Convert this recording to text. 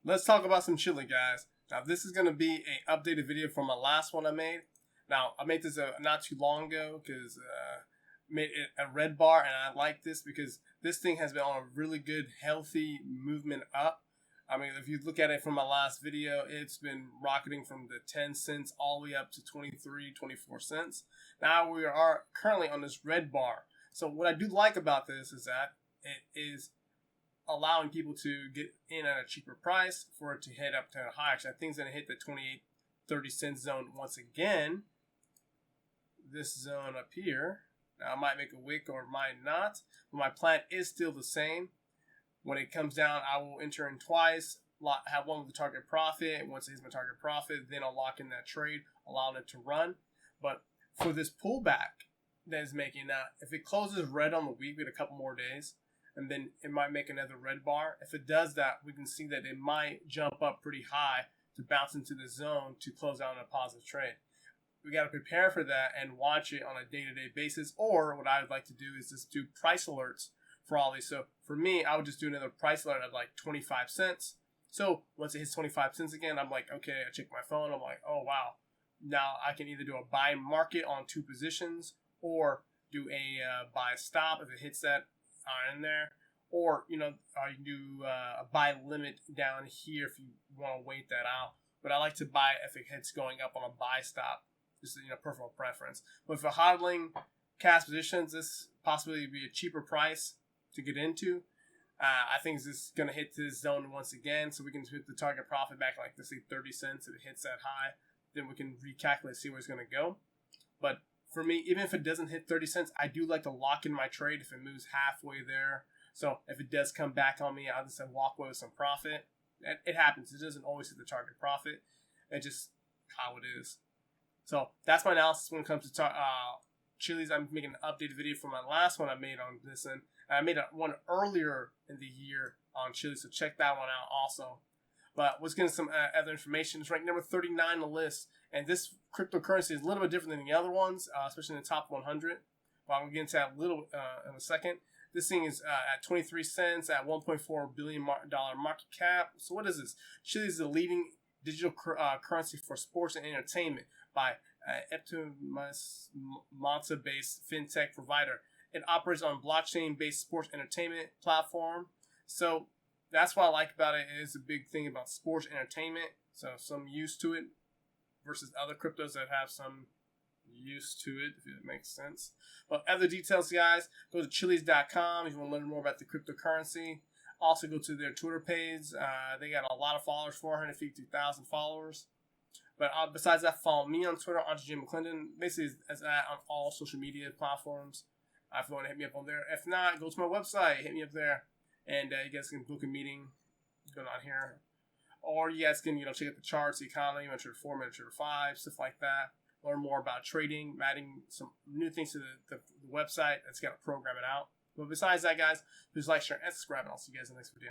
Let's talk about some chili, guys. Now, this is going to be an updated video from my last one I made. Now, I made this not too long ago because made it a red bar, and I like this because this thing has been on a really good, healthy movement up. I mean, if you look at it from my last video, it's been rocketing from the 10 cents all the way up to 23, 24 cents. Now we are currently on this red bar. So what I do like about this is that it is allowing people to get in at a cheaper price for it to head up to a high. Actually, I think it's going to hit the 28, 30 cent zone once again. This zone up here. Now, I might make a wick or might not, but my plan is still the same. When it comes down, I will enter in twice, have one with the target profit. Once it hits my target profit, then I'll lock in that trade, allowing it to run. But for this pullback that is making now, if it closes red on the week with a couple more days, and then it might make another red bar. If it does that, we can see that it might jump up pretty high to bounce into the zone to close out on a positive trade. We got to prepare for that and watch it on a day-to-day basis. Or what I would like to do is just do price alerts for all these. So for me, I would just do another price alert at like 25 cents. So once it hits 25 cents again, I'm like, okay, I check my phone. I'm like, oh, wow. Now I can either do a buy market on two positions or do a buy stop if it hits that in there, or you can do a buy limit down here if you want to wait that out. But I like to buy if it hits going up on a buy stop. Just personal preference. But for hodling cash positions, this possibly be a cheaper price to get into. I think this is going to hit this zone once again, so we can hit the target profit back like let's say 30 cents. If it hits that high, then we can recalculate, see where it's going to go. But for me, even if it doesn't hit 30 cents, I do like to lock in my trade if it moves halfway there. So if it does come back on me, I'll just walk away with some profit. It happens. It doesn't always hit the target profit. It's just how it is. So that's my analysis when it comes to Chiliz. I'm making an updated video from my last one I made on this, and I made one earlier in the year on Chiliz, so check that one out also. But let's get into some other information. It's ranked number 39 on the list. And this cryptocurrency is a little bit different than the other ones, especially in the top 100. But I'm going to get into that a little in a second. This thing is at 23 cents at $1.4 billion market cap. So what is this? Chiliz is the leading digital currency for sports and entertainment by Eptimata-based fintech provider. It operates on blockchain-based sports entertainment platform. So that's what I like about it. It is a big thing about sports entertainment. So some use to it versus other cryptos that have some use to it, if it makes sense. But other details, guys, go to chiliz.com if you want to learn more about the cryptocurrency. Also, go to their Twitter page. They got a lot of followers, 452,000 followers. But besides that, follow me on Twitter, Andre J. McClendon. Basically, as that on all social media platforms. If you want to hit me up on there. If not, go to my website. Hit me up there. And you guys can book a meeting going on here. Or you guys can, check out the charts, the economy, Metro 4, Metro 5, stuff like that. Learn more about trading, adding some new things to the website. That's got to program it out. But besides that, guys, please like, share, and subscribe, and I'll see you guys in the next video.